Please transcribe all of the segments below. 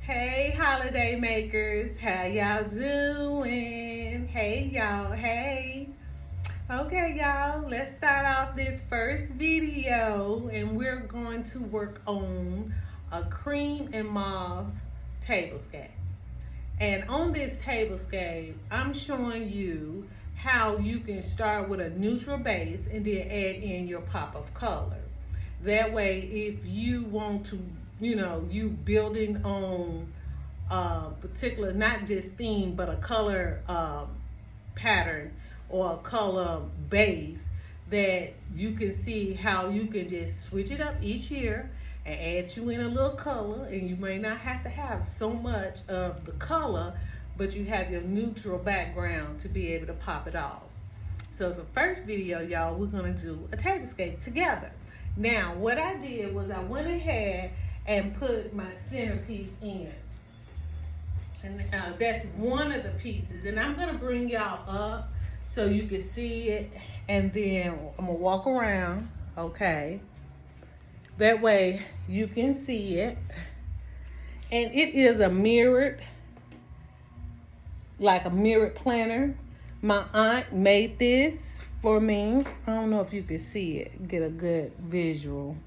Hey, holiday makers, how y'all doing? Hey, y'all, hey. Okay, y'all, let's start off this first video and we're going to work on a cream and mauve tablescape. And on this tablescape, I'm showing you how you can start with a neutral base and then add in your pop of color. That way, if you want to, you building on particular, not just theme, but a color pattern or a color base, that you can see how you can just switch it up each year and add you in a little color, and you may not have to have so much of the color, but you have your neutral background to be able to pop it off. So the first video, y'all, we're gonna do a tablescape together. Now, what I did was I went ahead and put my centerpiece in. And that's one of the pieces. And I'm gonna bring y'all up so you can see it. And then I'm gonna walk around, okay? That way you can see it. And it is a mirrored, like a mirrored planner. My aunt made this for me. I don't know if you can see it, get a good visual.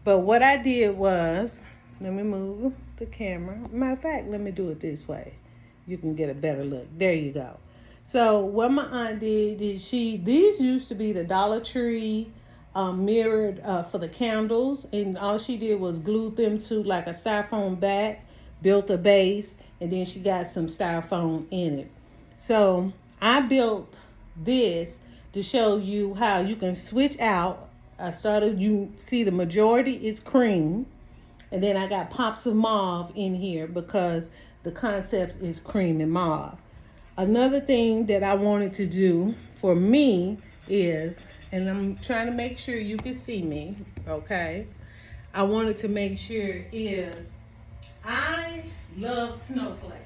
But what I did was, let me move the camera. Matter of fact, let me do it this way. You can get a better look. There you go. So what my aunt did is these used to be the Dollar Tree mirrored for the candles. And all she did was glue them to like a styrofoam back, built a base, and then she got some styrofoam in it. So I built this to show you how you can switch out. You see the majority is cream, and then I got pops of mauve in here because the concept is cream and mauve. Another thing that I wanted to do for me is, and I'm trying to make sure you can see me, okay? I wanted to make sure is, I love snowflakes.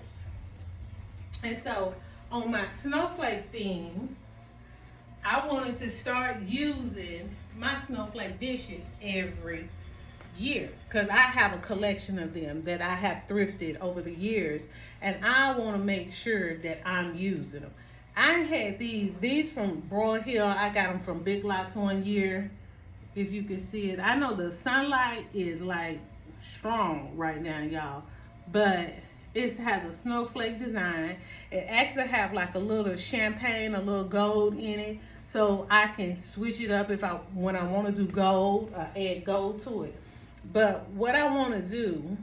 And so on my snowflake theme, I wanted to start using my snowflake dishes every year because I have a collection of them that I have thrifted over the years, and I want to make sure that I'm using them. I had these from Broad Hill. I got them from Big Lots one year, if you can see it. I know the sunlight is like strong right now, y'all, but it has a snowflake design. It actually have like a little champagne, a little gold in it, so I can switch it up when I want to do gold, add gold to it. But what I want to do,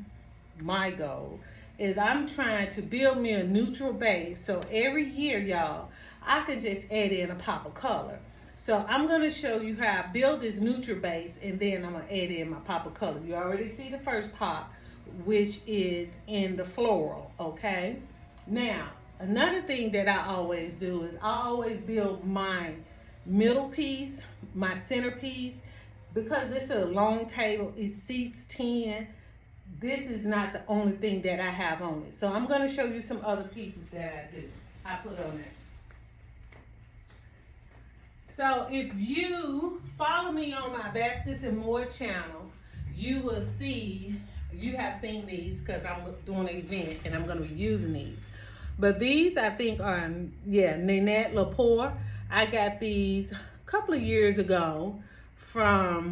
my goal, is I'm trying to build me a neutral base. So every year, y'all, I can just add in a pop of color. So I'm going to show you how I build this neutral base, and then I'm going to add in my pop of color. You already see the first pop, which is in the floral, okay? Now, another thing that I always do is I always build my middle piece, my centerpiece. Because it's a long table, it seats 10. This is not the only thing that I have on it. So I'm going to show you some other pieces that I put on there. So if you follow me on my Baskets and More channel, you will see, you have seen these because I'm doing an event and I'm going to be using these. But these I think are, Nanette Lepore. I got these a couple of years ago I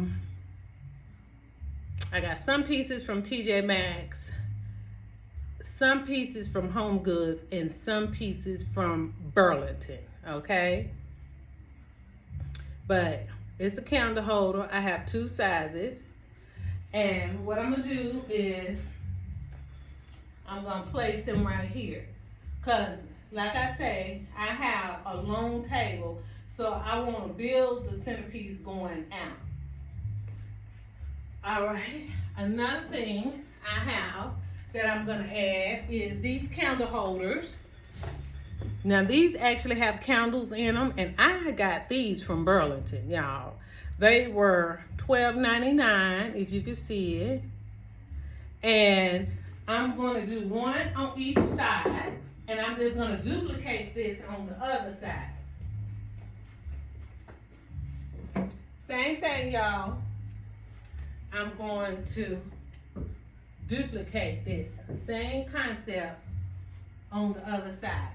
got some pieces from TJ Maxx, some pieces from Home Goods, and some pieces from Burlington, okay? But it's a candle holder. I have 2 sizes. And what I'm gonna do is I'm gonna place them right here. Cause like I say, I have a long table, so I wanna build the centerpiece going out. All right, another thing I have that I'm gonna add is these candle holders. Now these actually have candles in them, and I got these from Burlington, y'all. They were $12.99, if you can see it. And I'm gonna do one on each side, and I'm just gonna duplicate this on the other side. Same thing, y'all. I'm going to duplicate this same concept on the other side.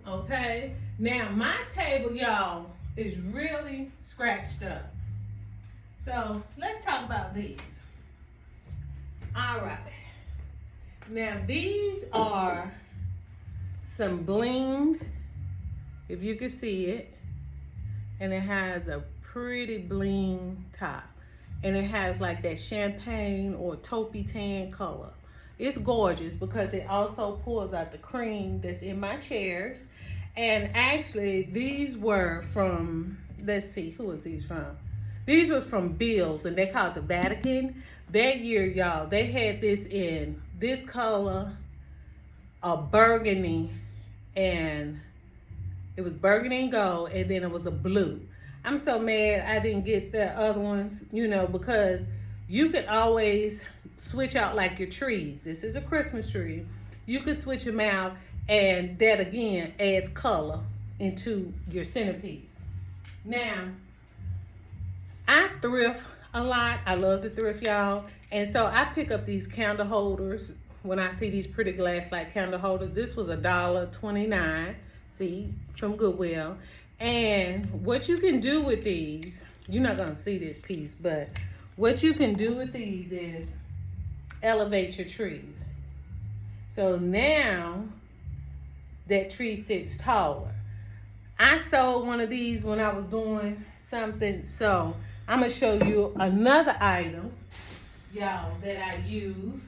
Okay, now my table, y'all, is really scratched up. So let's talk about these. All right, now these are some bling, if you can see it, and it has a pretty bling top, and it has like that champagne or taupey tan color. It's gorgeous because it also pulls out the cream that's in my chairs. And actually these were from, let's see, who was these from? These was from Bill's, and they call it the Vatican. That year, y'all, they had this in this color, a burgundy, and it was burgundy and gold, and then it was a blue. I'm so mad I didn't get the other ones, you know, because you could always switch out like your trees. This is a Christmas tree. You could switch them out, and that again adds color into your centerpiece. Now, I thrift a lot. I love to thrift, y'all. And so I pick up these candle holders when I see these pretty glass like candle holders. This was $1.29, see, from Goodwill. And what you can do with these, you're not gonna see this piece, but what you can do with these is elevate your trees. So now that tree sits taller. I sold one of these when I was doing something, so I'm gonna show you another item, y'all, that I use,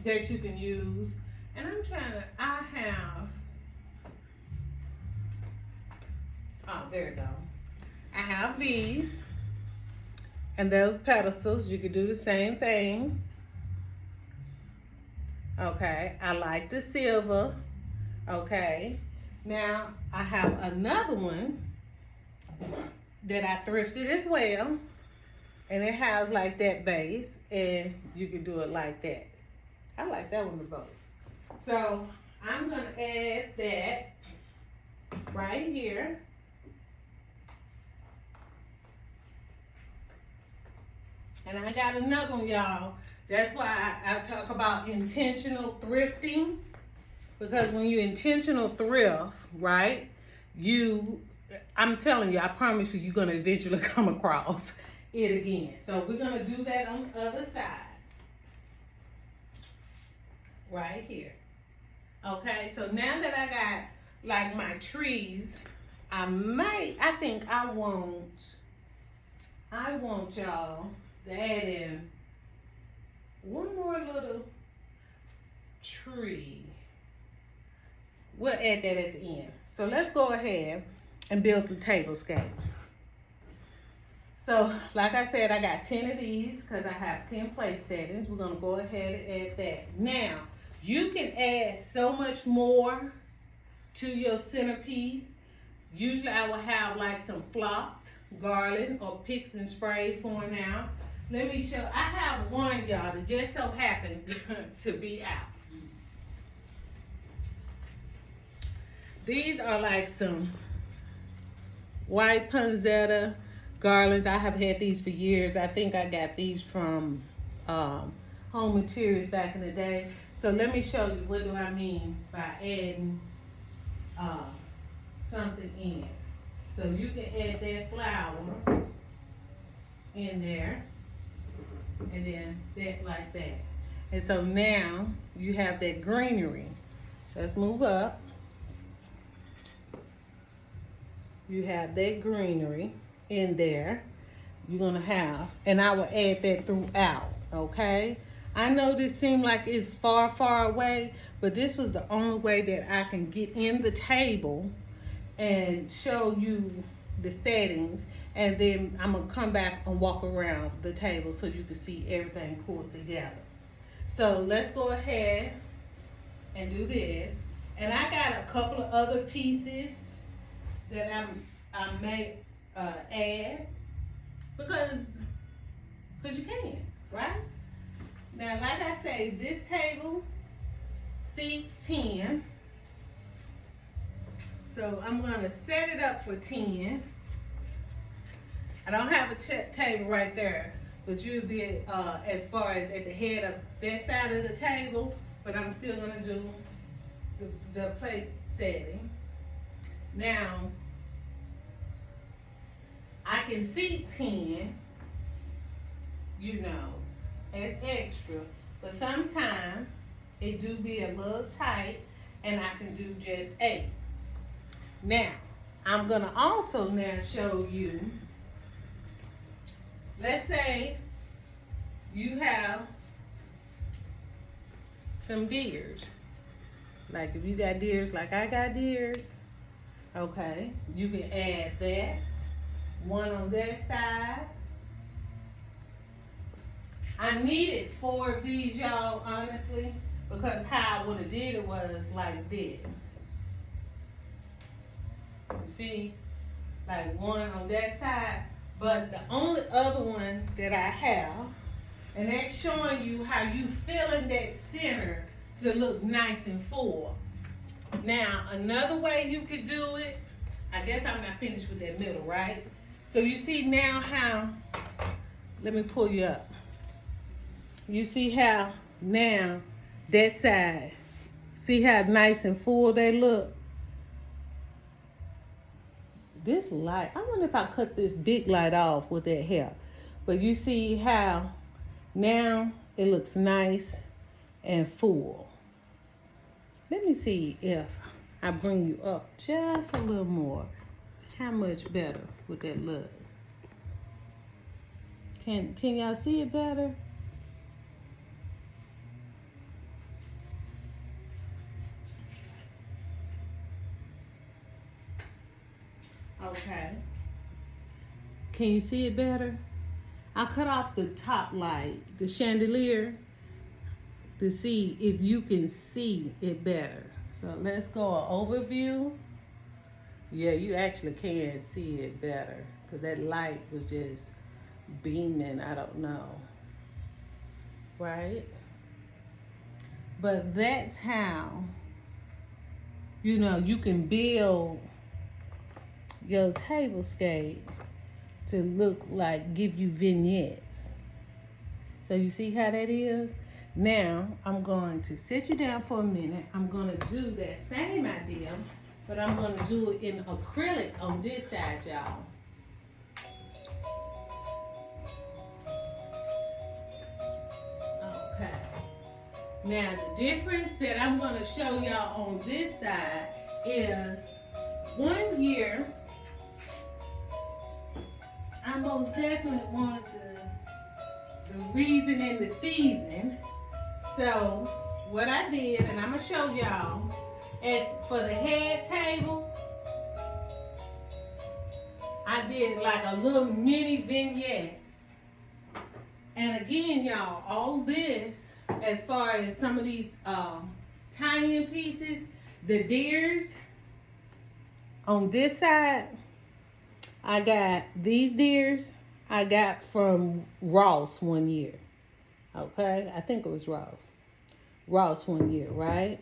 that you can use. And I'm trying to, I have, oh, there we go. I have these, and those pedestals, you could do the same thing. Okay, I like the silver. Okay, now I have another one that I thrifted as well, and it has like that base, and you can do it like that. I like that one the most. So I'm gonna add that right here. And I got another one, y'all. That's why I talk about intentional thrifting, because when you intentional thrift, right, I'm telling you, I promise you, you're gonna eventually come across it again. So we're gonna do that on the other side, right here. Okay, so now that I got like my trees, I think I want y'all to add in one more little tree. We'll add that at the end. So let's go ahead and build the tablescape. So like I said, I got 10 of these because I have 10 place settings. We're gonna go ahead and add that. Now, you can add so much more to your centerpiece. Usually I will have like some flocked garland or picks and sprays going out. Let me show, I have one, y'all, that just so happened to be out. These are like some white poinsettia garlands. I have had these for years. I think I got these from Home Materials back in the day. So let me show you what do I mean by adding something in. So you can add that flower in there, and then that like that. And so now you have that greenery. Let's move up. You have that greenery in there. You're gonna have, and I will add that throughout, okay? I know this seemed like it's far, far away, but this was the only way that I can get in the table and show you the settings, and then I'm gonna come back and walk around the table so you can see everything pulled together. So let's go ahead and do this. And I got a couple of other pieces that I may add because you can, right? Now, like I say, this table seats 10. So I'm gonna set it up for 10. I don't have a table right there, but you'll be as far as at the head of that side of the table, but I'm still gonna do the place setting. Now, I can see 10, you know, as extra, but sometimes it do be a little tight and I can do just 8. Now, I'm gonna also now show you, let's say you have some deers. Like if you got deers like I got deers, okay, you can add that. One on that side. I needed 4 of these, y'all, honestly, because how I would have did it was like this. You see, like one on that side, but the only other one that I have, and that's showing you how you filling that center to look nice and full. Now, another way you could do it, I guess I'm not finished with that middle, right? So you see now how, let me pull you up. You see how now that side, see how nice and full they look? This light, I wonder if I cut this big light off with that hair. But you see how now it looks nice and full. Let me see if I bring you up just a little more. How much better would that look? Can y'all see it better? Okay. Can you see it better? I cut off the top light, the chandelier, to see if you can see it better. So let's go an overview. Yeah, you actually can see it better because that light was just beaming, I don't know, right? But that's how, you know, you can build your tablescape to look like, give you vignettes. So you see how that is? Now, I'm going to sit you down for a minute. I'm going to do that same idea, but I'm going to do it in acrylic on this side, y'all. Okay. Now, the difference that I'm going to show y'all on this side is 1 year, I most definitely want the reason and the season. So what I did, and I'm gonna show y'all, for the head table, I did like a little mini vignette. And again, y'all, all this, as far as some of these tie-in pieces, the deers on this side, I got these deers I got from Ross 1 year. Okay, I think it was Ross 1 year, right?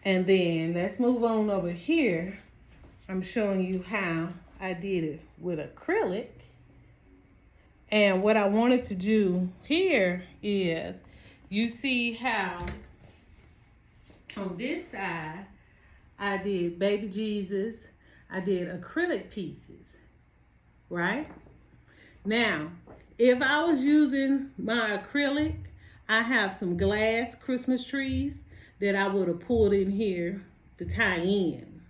And then let's move on over here. I'm showing you how I did it with acrylic. And what I wanted to do here is, you see how on this side, I did baby Jesus, I did acrylic pieces, right? Now, if I was using my acrylic, I have some glass Christmas trees that I would have pulled in here to tie in.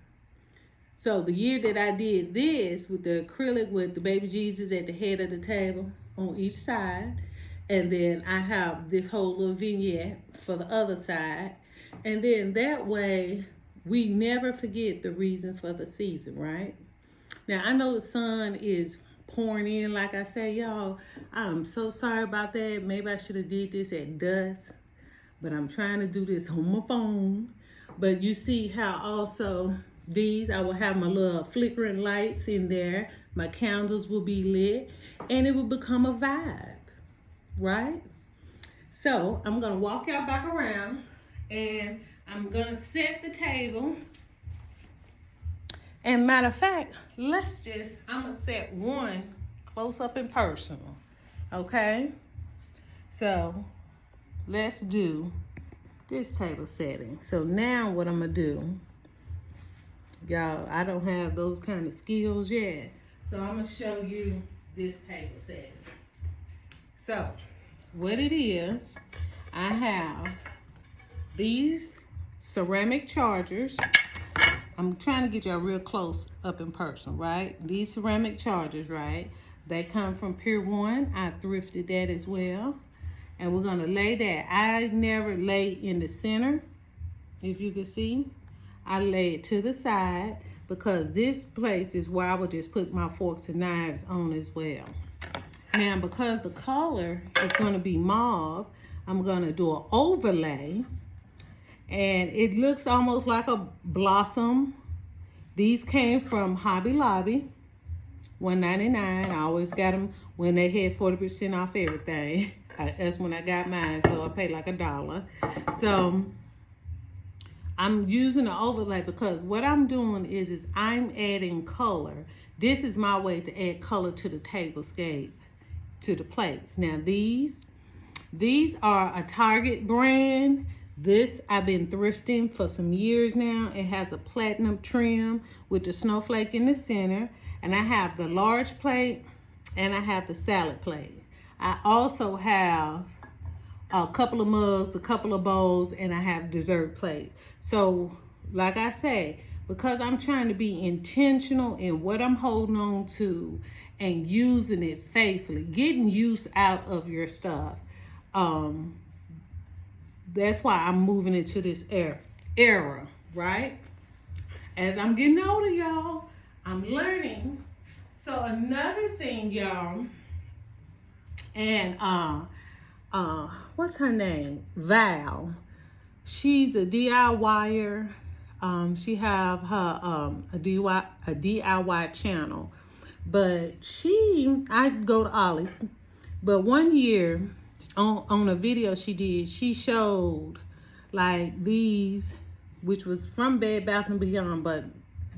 So the year that I did this with the acrylic with the baby Jesus at the head of the table on each side, and then I have this whole little vignette for the other side, and then that way we never forget the reason for the season, right? Now, I know the sun is pouring in, like I say, y'all. I'm so sorry about that. Maybe I should have did this at dusk, but I'm trying to do this on my phone. But you see how also these, I will have my little flickering lights in there. My candles will be lit, and it will become a vibe, right? So I'm gonna walk y'all back around, and I'm gonna set the table. And matter of fact, I'm gonna set one close up and personal. Okay? So let's do this table setting. So now what I'm gonna do, y'all, I don't have those kind of skills yet. So I'm gonna show you this table setting. So what it is, I have these ceramic chargers. I'm trying to get y'all real close up in person, right? These ceramic chargers, right? They come from Pier 1. I thrifted that as well. And we're gonna lay that. I never lay in the center, if you can see. I lay it to the side because this place is where I would just put my forks and knives on as well. Now, because the color is gonna be mauve, I'm gonna do an overlay. And it looks almost like a blossom. These came from Hobby Lobby, $1.99. I always got them when they had 40% off everything. That's when I got mine, so I paid like $1. So I'm using an overlay because what I'm doing is I'm adding color. This is my way to add color to the tablescape, to the plates. Now these are a Target brand. This I've been thrifting for some years now. It has a platinum trim with the snowflake in the center. And I have the large plate and I have the salad plate. I also have a couple of mugs, a couple of bowls, and I have dessert plate. So like I say, because I'm trying to be intentional in what I'm holding on to and using it faithfully, getting use out of your stuff. That's why I'm moving into this era, right? As I'm getting older, y'all, I'm learning. So another thing, y'all, and what's her name? Val. She's a DIYer. She have her a DIY channel, but I go to Ollie's. But one year, on a video she did, she showed like these, which was from Bed Bath & Beyond, but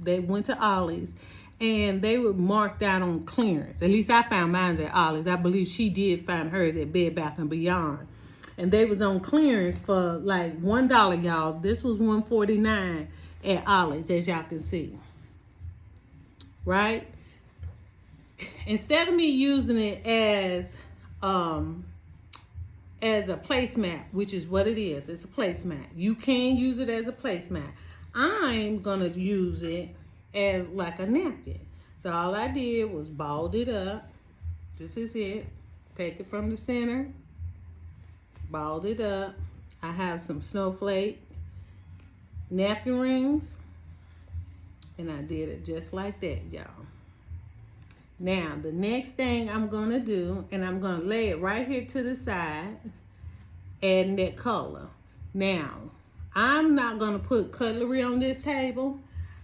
they went to Ollie's and they were marked out on clearance. At least I found mine at Ollie's. I believe she did find hers at Bed Bath & Beyond. And they was on clearance for like $1, y'all. This was $1.49 at Ollie's, as y'all can see. Right? Instead of me using it as a placemat, which is what it is. It's a placemat. You can use it as a placemat. I'm gonna use it as like a napkin. So all I did was balled it up. This is it. Take it from the center. Balled it up. I have some snowflake napkin rings. And I did it just like that, y'all. Now, the next thing I'm gonna do, and I'm gonna lay it right here to the side, adding that color. Now, I'm not gonna put cutlery on this table.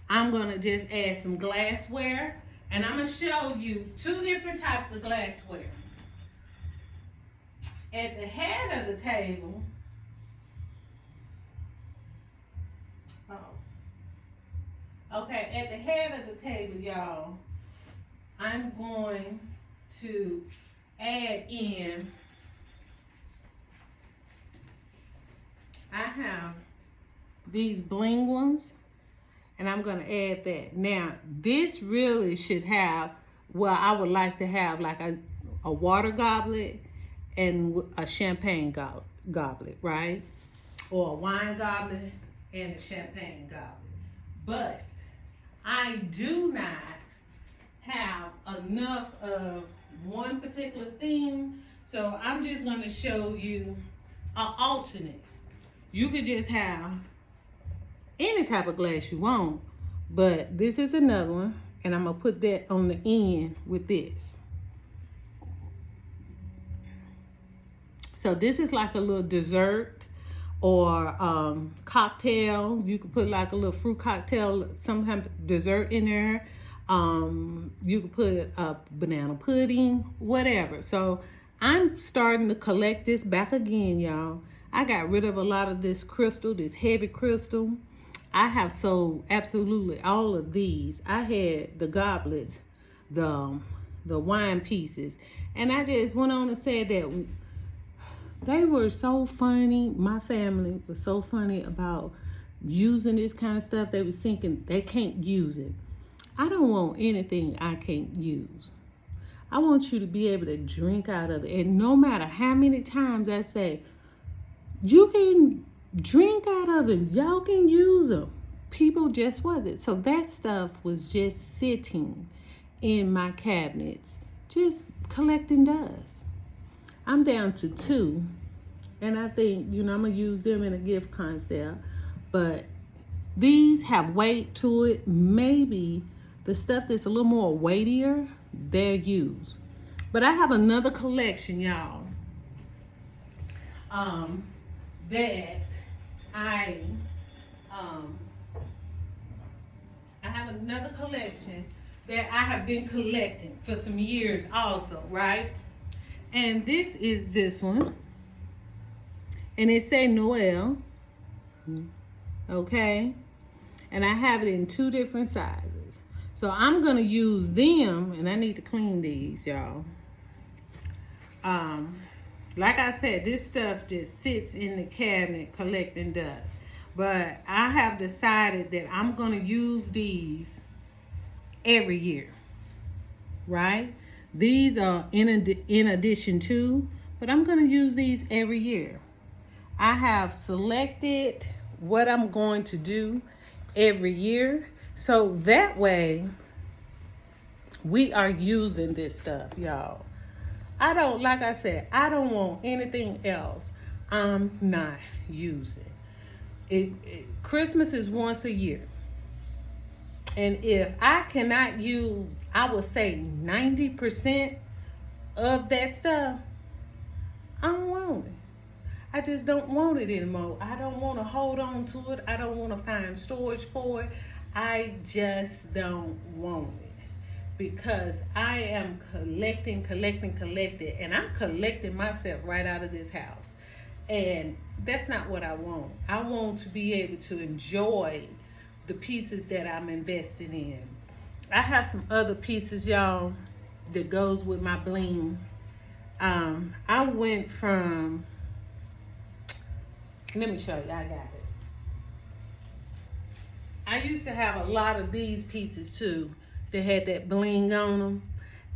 I'm gonna just add some glassware, and I'm gonna show you two different types of glassware. At the head of the table, at the head of the table, y'all, I'm going to add in, I have these bling ones, and I'm going to add that. Now, this really should have, well, I would like to have like a water goblet and a champagne goblet, right? Or a wine goblet and a champagne goblet. But I do not have enough of one particular thing, so I'm just going to show you an alternate. You could just have any type of glass you want, but this is another one, and I'm going to put that on the end with this. So this is like a little dessert or cocktail. You could put like a little fruit cocktail, some type of dessert in there. You could put a banana pudding, whatever. So I'm starting to collect this back again, y'all. I got rid of a lot of this crystal, this heavy crystal. I have sold absolutely all of these. I had the goblets, the wine pieces, and I just went on and said that they were so funny. My family was so funny about using this kind of stuff. They was thinking they can't use it. I don't want anything I can't use. I want you to be able to drink out of it. And no matter how many times I say, you can drink out of it, y'all can use them, people just wasn't. So that stuff was just sitting in my cabinets, just collecting dust. I'm down to 2, and I think, I'm gonna use them in a gift concept, but these have weight to it. Maybe the stuff that's a little more weightier, they're used. But I have another collection, y'all, that I have another collection that I have been collecting for some years also, right? And this is this one. And it say Noel. Okay? And I have it in 2 different sizes. So I'm going to use them, and I need to clean these, y'all. Like I said, this stuff just sits in the cabinet collecting dust. But I have decided that I'm going to use these every year, right? These are in addition to, but I'm going to use these every year. I have selected what I'm going to do every year. So that way, we are using this stuff, y'all. Like I said, I don't want anything else I'm not using. Christmas is once a year. And if I cannot use, I would say 90% of that stuff, I don't want it. I just don't want it anymore. I don't want to hold on to it. I don't want to find storage for it. I just don't want it. Because I am collecting, and I'm collecting myself right out of this house. And that's not what I want. I want to be able to enjoy the pieces that I'm investing in. I have some other pieces, y'all, that goes with my bling. I went from, let me show you, I got it. I used to have a lot of these pieces too that had that bling on them,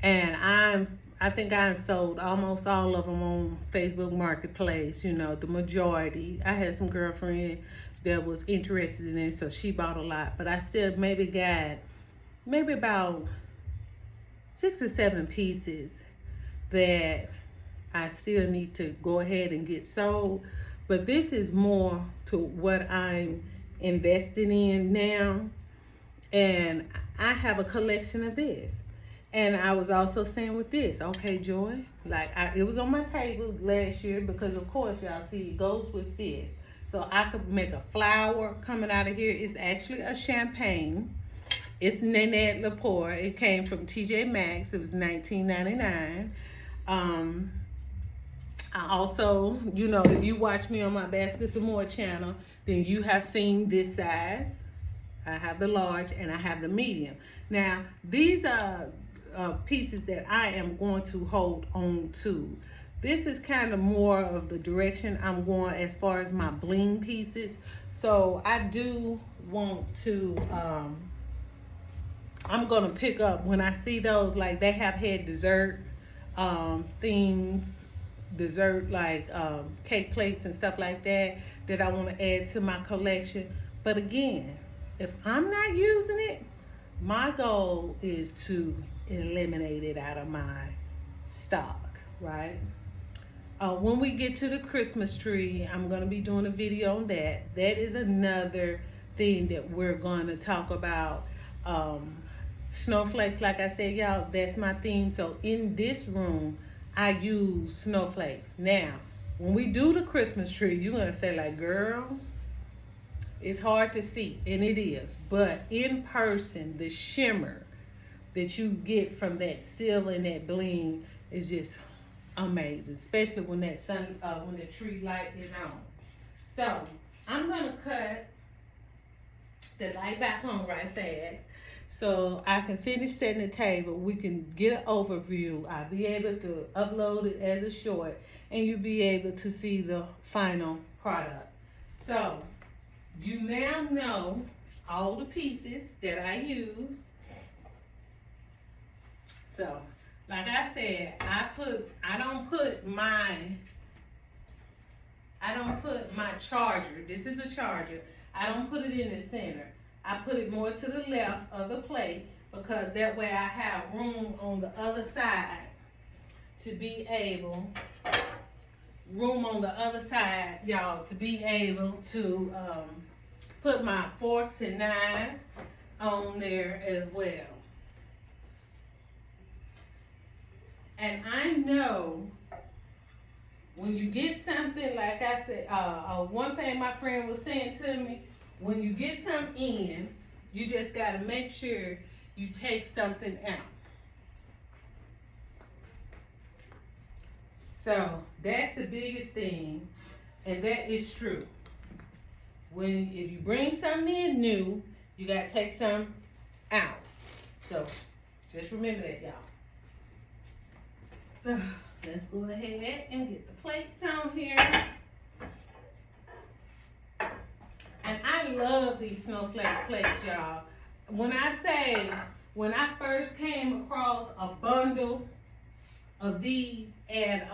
and I think I sold almost all of them on Facebook Marketplace, the majority. I had some girlfriend that was interested in it, so she bought a lot, but I still got maybe about 6 or 7 pieces that I still need to go ahead and get sold. But this is more to what I'm investing in now, and I have a collection of this. And I was also saying with this, okay, Joy, it was on my table last year because, of course, y'all see it goes with this. So I could make a flower coming out of here. It's actually a champagne. It's Nanette Lepore. It came from TJ Maxx. It was $19.99. I also, if you watch me on my Baskets and More channel, then you have seen this size. I have the large and I have the medium. Now, these are pieces that I am going to hold on to. This is kind of more of the direction I'm going as far as my bling pieces. So I do want to, I'm going to pick up when I see those, like they have had dessert things, dessert like cake plates and stuff like that I want to add to my collection. But again, if I'm not using it, my goal is to eliminate it out of my stock, right? When we get to the Christmas tree, I'm going to be doing a video on that. That is another thing that we're going to talk about. Snowflakes, like I said, y'all, that's my theme. So in this room, I use snowflakes. Now, when we do the Christmas tree, you're going to say like, girl, it's hard to see, and it is. But in person, the shimmer that you get from that silver and that bling is just amazing, especially when that when the tree light is on. So I'm gonna cut the light back on right fast. So I can finish setting the table. We can get an overview. I'll be able to upload it as a short, and you'll be able to see the final product. So you now know all the pieces that I use. So like I said, I don't put my charger. This is a charger. I don't put it in the center. I put it more to the left of the plate because that way I have room on the other side to be able, y'all, to be able to put my forks and knives on there as well. And I know when you get something, like I said, one thing my friend was saying to me, when you get something in, you just got to make sure you take something out. So that's the biggest thing, and that is true. If you bring something in new, you got to take some out. So just remember that, y'all. So let's go ahead and get the plates on here. And I love these snowflake plates, y'all. When I first came across a bundle of these at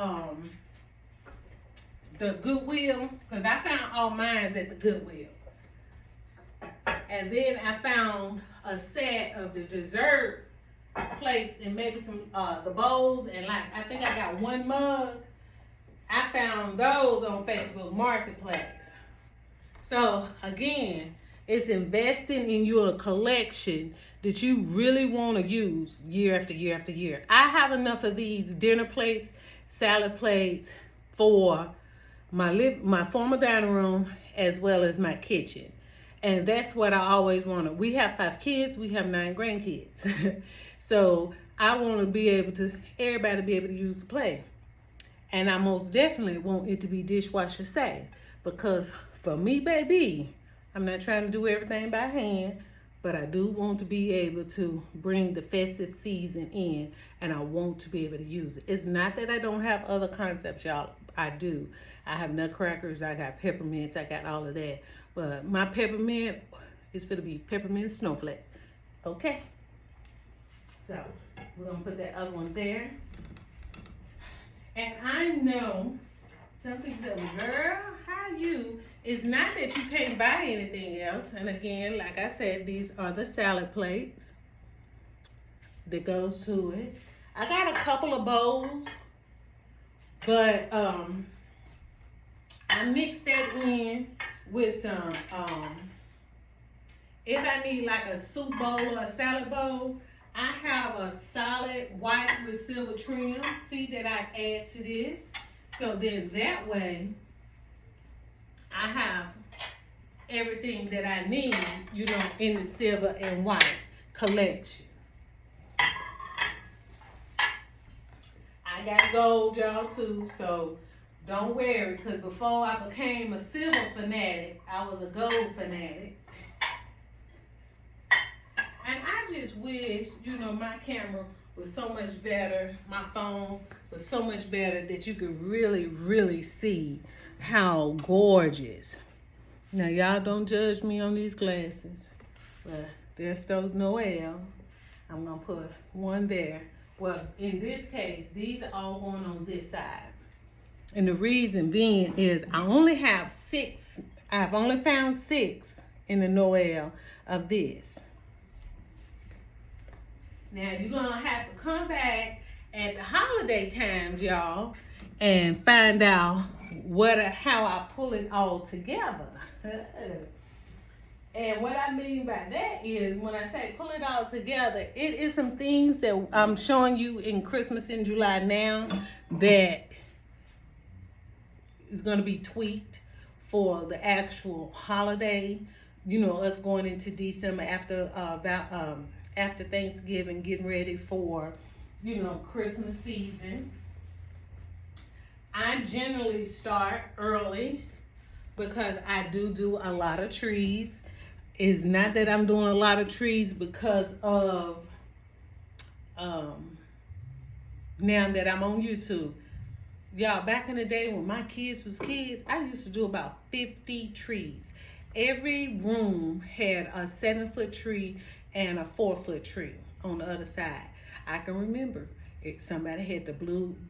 the Goodwill, because I found all mine at the Goodwill. And then I found a set of the dessert plates and maybe some the bowls, and like I think I got one mug. I found those on Facebook Marketplace. So again, it's investing in your collection that you really want to use year after year after year. I have enough of these dinner plates, salad plates for my former dining room as well as my kitchen. And that's what I always wanted. We have 5 kids, we have 9 grandkids. So I want to be able to, everybody be able to use the plate. And I most definitely want it to be dishwasher safe, because for me, baby, I'm not trying to do everything by hand, but I do want to be able to bring the festive season in, and I want to be able to use it. It's not that I don't have other concepts, y'all. I do. I have nutcrackers, I got peppermints, I got all of that. But my peppermint is going to be peppermint snowflake. Okay? So we're going to put that other one there. And I know some people say, girl, how you? It's not that you can't buy anything else. And again, like I said, these are the salad plates that goes to it. I got a couple of bowls, but I mixed that in with some, if I need like a soup bowl or a salad bowl, I have a solid white with silver trim, see, that I add to this. So then that way, I have everything that I need, you know, in the silver and white collection. I got gold, y'all, too, so don't worry, because before I became a silver fanatic, I was a gold fanatic. And I just wish, you know, my camera was so much better, my phone was so much better that you could really, really see how gorgeous. Now, y'all don't judge me on these glasses, but there's those Noel. I'm going to put one there. Well, in this case, these are all going on this side. And the reason being is I only have 6. I've only found 6 in the Noel of this. Now, you're going to have to come back at the holiday times, y'all, and find out how I pull it all together. And what I mean by that is, when I say pull it all together, it is some things that I'm showing you in Christmas in July now that is going to be tweaked for the actual holiday. You know, us going into December after Thanksgiving, getting ready for, you know, Christmas season. I generally start early because I do a lot of trees. It's not that I'm doing a lot of trees because of now that I'm on YouTube. Y'all, back in the day when my kids was kids, I used to do about 50 trees. Every room had a 7-foot tree and a 4-foot tree on the other side. I can remember somebody had the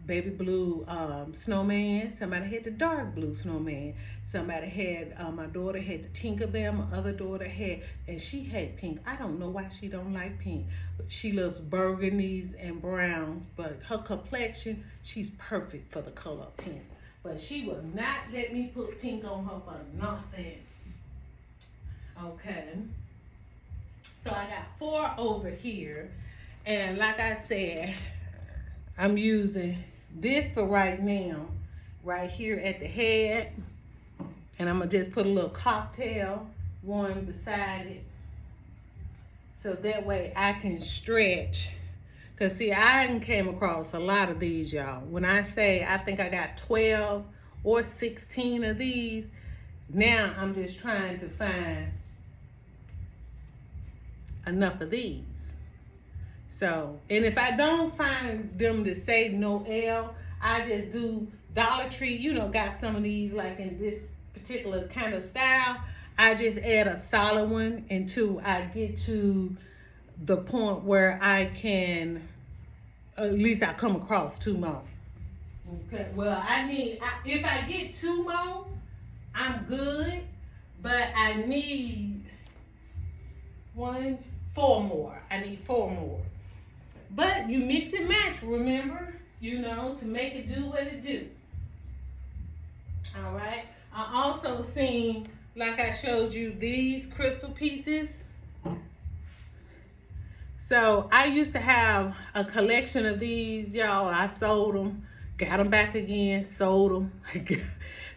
baby blue snowman. Somebody had the dark blue snowman. Somebody had, my daughter had the Tinkerbell. My other daughter had, and she had pink. I don't know why she don't like pink, but she loves burgundies and browns. But her complexion, she's perfect for the color of pink. But she will not let me put pink on her for nothing. Okay. So I got 4 over here. And like I said, I'm using this for right now, right here at the head. And I'm gonna just put a little cocktail one beside it. So that way I can stretch. Cause see, I came across a lot of these, y'all. When I say I think I got 12 or 16 of these, now I'm just trying to find enough of these. So, and if I don't find them to say no L, I just do Dollar Tree. You know, got some of these like in this particular kind of style. I just add a solid one until I get to the point where I can, at least I come across 2 more. Okay, well, if I get 2 more, I'm good, but I need 4 more. I need 4 more. But you mix and match, remember, you know, to make it do what it do. All right. I also seen, like I showed you, these crystal pieces. So I used to have a collection of these, y'all. I sold them, got them back again, sold them.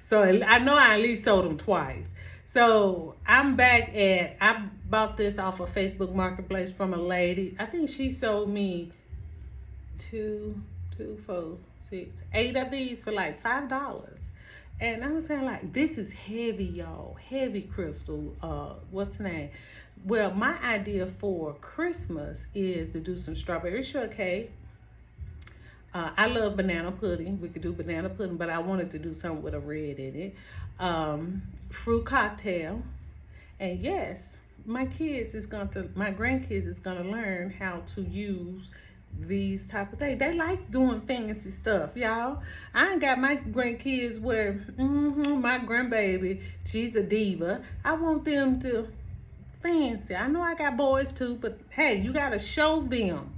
So I know I at least sold them twice. So I'm back I bought this off of Facebook Marketplace from a lady. I think she sold me 2, 4, 6, 8 of these for like $5. And I was saying, like, this is heavy, y'all. Heavy crystal. What's the name? Well, my idea for Christmas is to do some strawberry shortcake. I love banana pudding. We could do banana pudding, but I wanted to do something with a red in it. Fruit cocktail. And yes, my grandkids is gonna learn how to use these type of things. They like doing fancy stuff, y'all. I ain't got my grandkids where my grandbaby, she's a diva. I want them to fancy. I know I got boys too, but hey, you gotta show them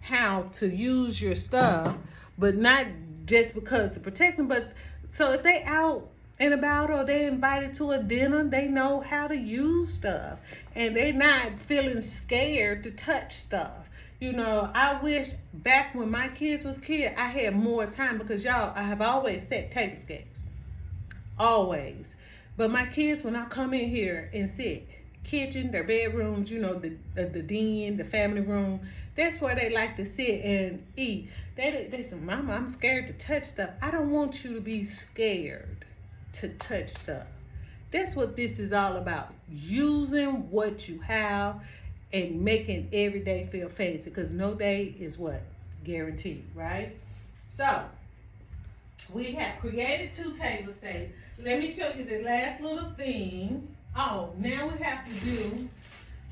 how to use your stuff, but not just because to protect them, but so if they out and about or they invited to a dinner, they know how to use stuff and they're not feeling scared to touch stuff. You know, I wish back when my kids was kids, I had more time because y'all, I have always set tablescapes. Always. But my kids, when I come in here and sit, kitchen, their bedrooms, you know, the den, the family room, that's where they like to sit and eat. They say, Mama, I'm scared to touch stuff. I don't want you to be scared to touch stuff. That's what this is all about. Using what you have and making every day feel fancy, because no day is what? Guaranteed, right? So, we have created 2 tablescapes. Let me show you the last little thing. Oh, now we have to do,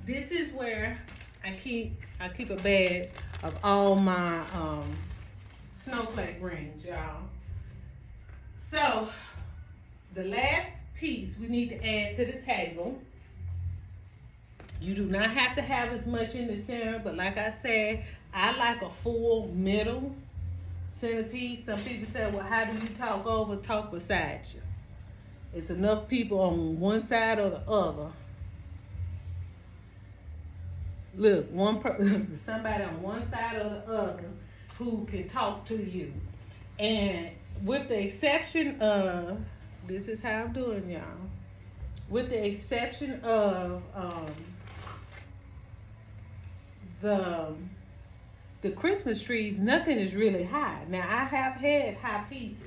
this is where I keep a bag of all my snowflake rings, y'all. So, the last piece we need to add to the table. You do not have to have as much in the center, but like I said, I like a full middle centerpiece. Some people say, well, how do you talk beside you? It's enough people on one side or the other. Look, somebody on one side or the other who can talk to you. And with the exception of, this is how I'm doing, y'all. With the exception of the Christmas trees, nothing is really high. Now, I have had high pieces.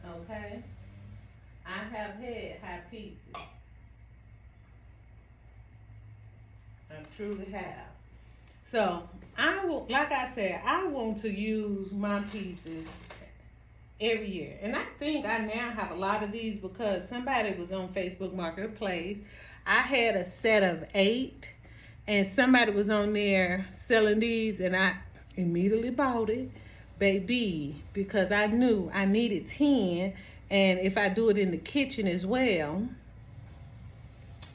Okay? I have had high pieces. I truly have. So I will, like I said, I want to use my pieces every year. And I think I now have a lot of these because somebody was on Facebook Marketplace. I had a set of 8 and somebody was on there selling these and I immediately bought it, baby, because I knew I needed 10. And if I do it in the kitchen as well,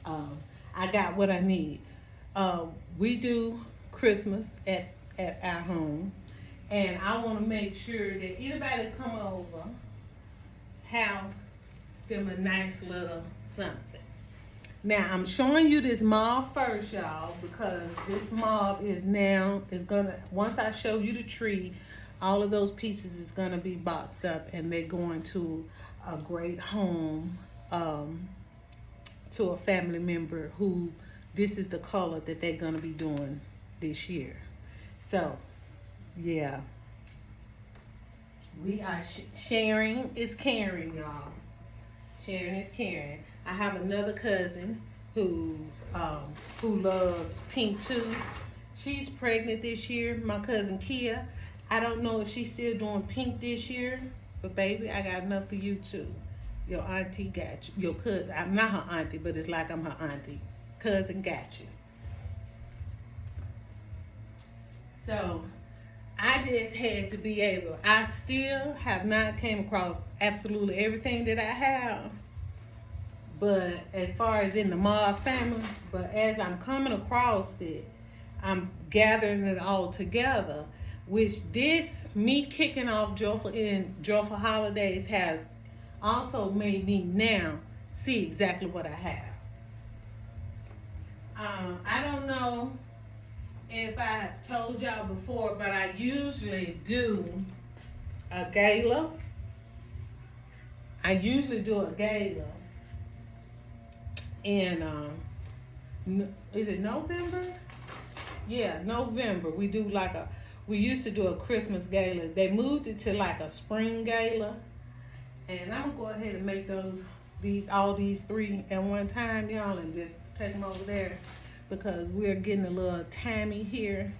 I got what I need. We do Christmas at our home. And I want to make sure that anybody that come over have them a nice little something. Now I'm showing you this mauve first, y'all, because this mauve is gonna, once I show you the tree, all of those pieces is gonna be boxed up and they're going to a great home, to a family member who this is the color that they're gonna be doing this year. So yeah, we are sharing is caring, y'all. Sharing is caring. I have another cousin who loves pink too. She's pregnant this year, my cousin Kia. I don't know if she's still doing pink this year, but baby, I got enough for you too. Your auntie got you. Your cousin, I'm not her auntie, but it's like I'm her auntie. Cousin got you. So I just had to be able, I still have not came across absolutely everything that I have, but as far as in the mauve family, but as I'm coming across it, I'm gathering it all together, which me kicking off Joyful Holidays has also made me now see exactly what I have. I don't know if I told y'all before, but I usually do a gala. In is it November? Yeah, November. We used to do a Christmas gala. They moved it to like a spring gala. And I'm gonna go ahead and make all these 3 at one time, y'all, and just take them over there, because we're getting a little tammy here,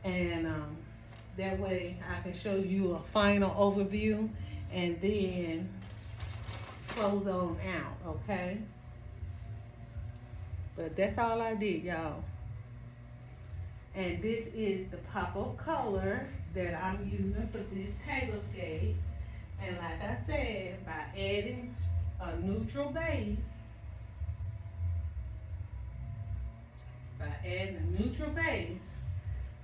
and that way I can show you a final overview and then close on out, okay? But that's all I did, y'all. And this is the pop of color that I'm using for this tablescape. And like I said, by adding a neutral base,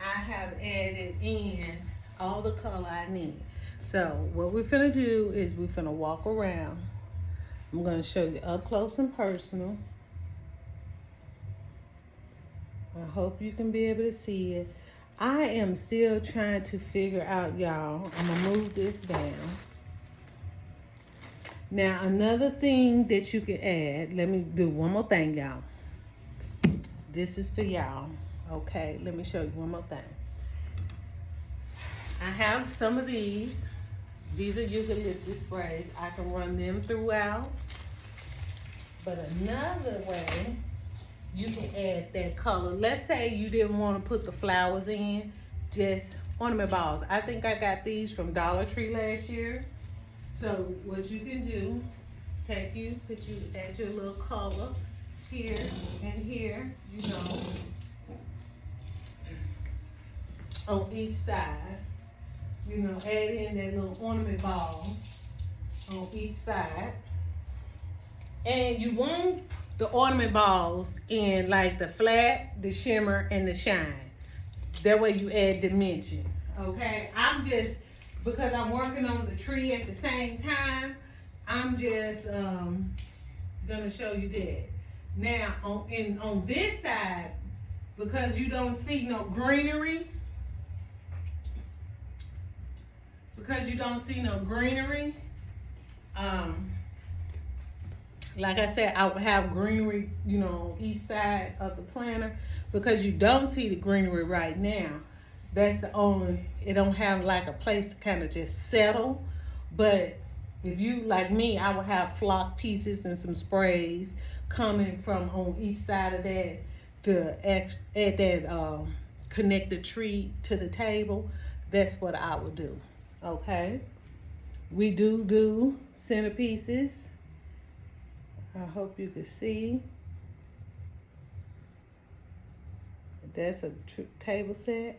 I have added in all the color I need. So what we're finna do is we're finna walk around. I'm gonna show you up close and personal. I hope you can be able to see it. I am still trying to figure out, y'all. I'm gonna move this down. Now, another thing that you can add, let me do one more thing, y'all. This is for y'all, okay? Let me show you one more thing. I have some of these. These are eucalyptus sprays. I can run them throughout. But another way you can add that color. Let's say you didn't want to put the flowers in, just ornament balls. I think I got these from Dollar Tree last year. So what you can do, add your little color here and here, you know, on each side. You know, add in that little ornament ball on each side. And you want the ornament balls in like the flat, the shimmer, and the shine. That way you add dimension, okay? Because I'm working on the tree at the same time, I'm just gonna show you that. Now, on this side, because you don't see no greenery, like I said, I would have greenery, you know, on each side of the planter. Because you don't see the greenery right now, that's the only, it don't have like a place to kind of just settle. But if you, like me, I would have flock pieces and some sprays coming from on each side of that to add that connect the tree to the table, that's what I would do. Okay, we do centerpieces. I hope you can see. That's a table set,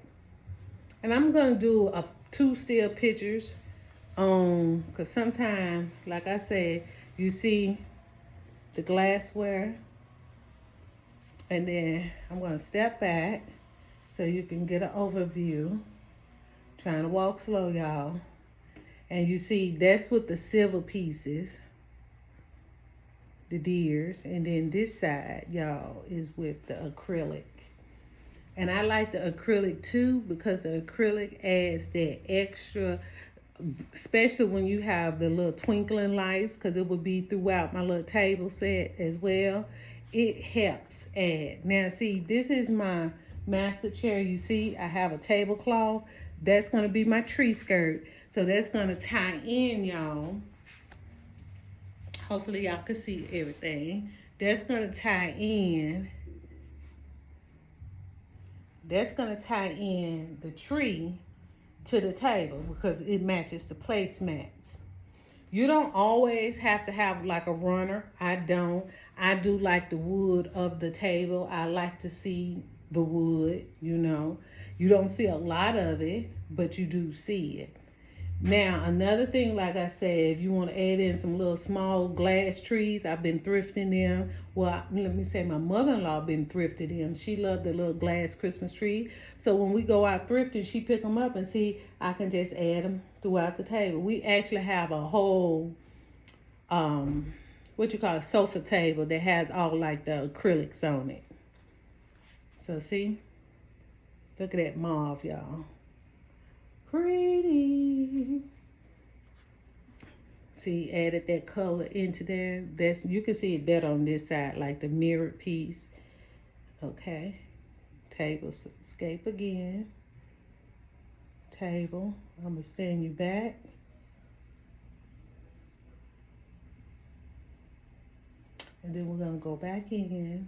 and I'm gonna do 2 still pictures because sometimes, like I said, you see the glassware, and then I'm gonna step back so you can get an overview. Trying to walk slow, y'all. And you see that's with the silver pieces, the deers, and then this side, y'all, is with the acrylic. And I like the acrylic too because the acrylic adds that extra, especially when you have the little twinkling lights, because it will be throughout my little table set as well. It helps add. Now see, this is my master chair. You see I have a tablecloth. That's going to be my tree skirt. So that's going to tie in, y'all. Hopefully y'all can see everything. That's going to tie in. That's going to tie in the tree to the table because it matches the placemats. You don't always have to have like a runner. I don't. I do like the wood of the table. I like to see the wood, you know. You don't see a lot of it, but you do see it. Now, another thing, like I said, if you want to add in some little small glass trees, I've been thrifting them. Well, let me say my mother-in-law been thrifting them. She loved the little glass Christmas tree. So when we go out thrifting, she pick them up and see, I can just add them throughout the table. We actually have a whole, a sofa table that has all like the acrylics on it. So see? Look at that mauve, y'all. Pretty. See, added that color into there. That's, you can see it better on this side, like the mirrored piece. Okay. Tablescape again. Table. I'm going to stand you back. And then we're going to go back in.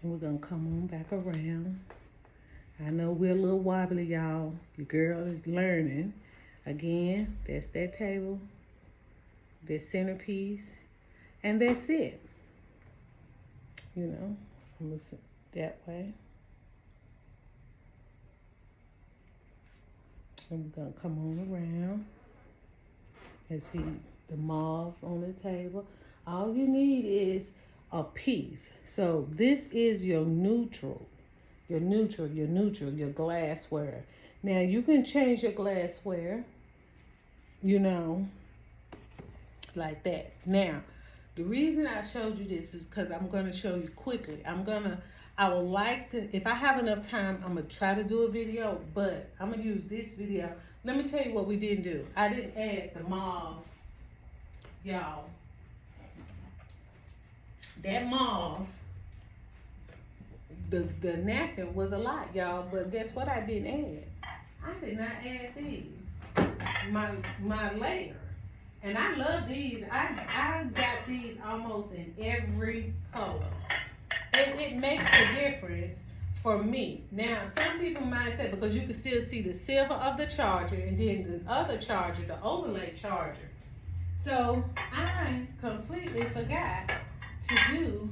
And we're going to come on back around. I know we're a little wobbly, y'all. Your girl is learning. Again, that's that table, that centerpiece, and that's it. You know, I'm going to sit that way. And we're going to come on around and see the mauve on the table. All you need is a piece. So this is your neutral. Your glassware. Now you can change your glassware, you know, like that. Now, the reason I showed you this is because I'm going to show you quickly. I would like to, if I have enough time, I'm going to try to do a video, but I'm going to use this video. Let me tell you what we didn't do. I didn't add the mauve, y'all. That mauve, the napkin was a lot, y'all, but guess what I didn't add? I did not add these, my layer. And I love these. I got these almost in every color. It makes a difference for me. Now, some people might say, because you can still see the silver of the charger and then the other charger, the overlay charger. So I completely forgot to do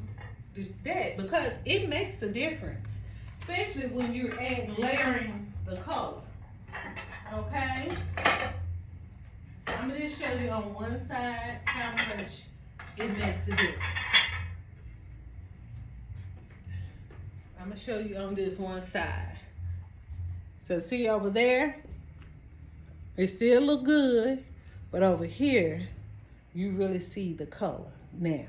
that because it makes a difference, especially when you're layering the color. Okay, I'm gonna just show you on one side how much it makes a difference. I'm gonna show you on this one side. So see over there, it still look good, but over here you really see the color now.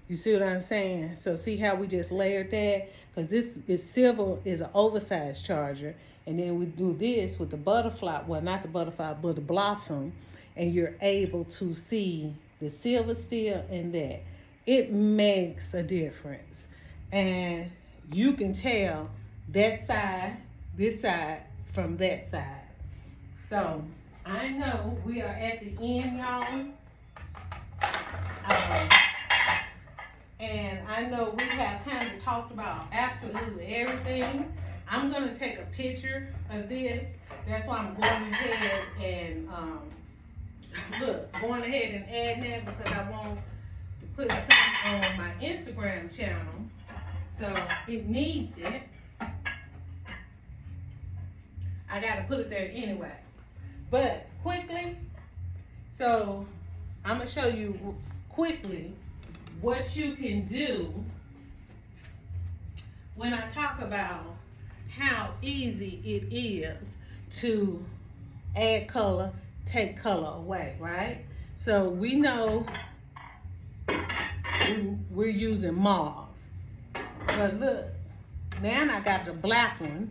You see what I'm saying? So see how we just layered that? Because this is silver, is an oversized charger. And then we do this with the butterfly, well, not the butterfly, but the blossom. And you're able to see the silver still and that. It makes a difference. And you can tell that side, this side, from that side. So I know we are at the end, y'all. And I know we have kind of talked about absolutely everything. I'm going to take a picture of this. That's why I'm going ahead and, going ahead and add that because I want to put something on my Instagram channel. So it needs it. I got to put it there anyway. But quickly, so I'm going to show you quickly what you can do when I talk about how easy it is to add color, take color away, right? So we know we're using mauve. But look, now I got the black one.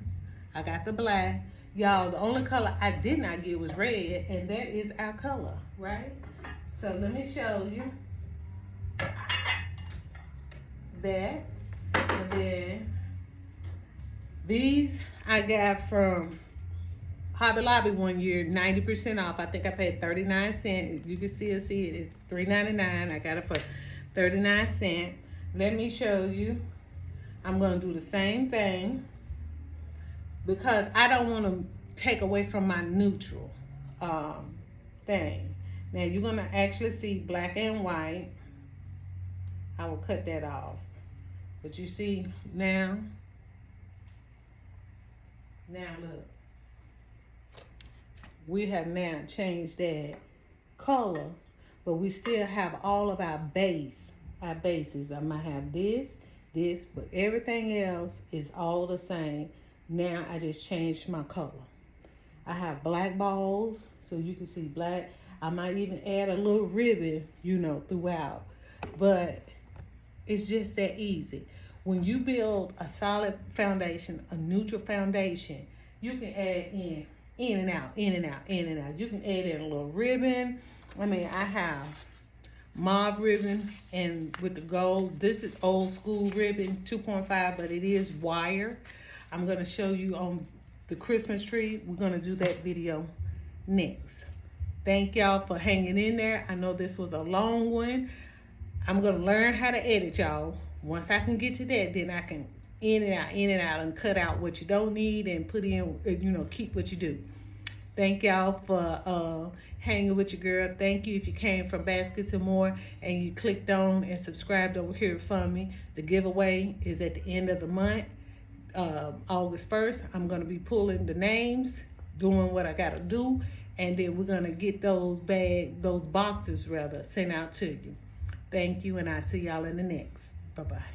I got the black. Y'all, the only color I did not get was red, and that is our color, right? So let me show you that. And then these I got from Hobby Lobby one year, 90% off. I think I paid 39 cents. You can still see it. It's $3.99. I got it for 39 cents. Let me show you. I'm going to do the same thing because I don't want to take away from my neutral thing. Now you're going to actually see black and white. I will cut that off. But you see now look. We have now changed that color, but we still have all of our bases. I might have this, but everything else is all the same. Now I just changed my color. I have black balls, so you can see black. I might even add a little ribbon, throughout. But it's just that easy. When you build a solid foundation, a neutral foundation, you can add in and out. You can add in a little ribbon. I mean, I have mauve ribbon and with the gold. This is old school ribbon, 2.5, but it is wire. I'm going to show you on the Christmas tree. We're going to do that video next. Thank y'all for hanging in there. I know this was a long one. I'm going to learn how to edit, y'all. Once I can get to that, then I can in and out, and cut out what you don't need and put in, keep what you do. Thank y'all for hanging with your girl. Thank you if you came from Baskets and More and you clicked on and subscribed over here for me. The giveaway is at the end of the month, August 1st. I'm going to be pulling the names, doing what I got to do, and then we're going to get those boxes sent out to you. Thank you, and I'll see y'all in the next. Bye-bye.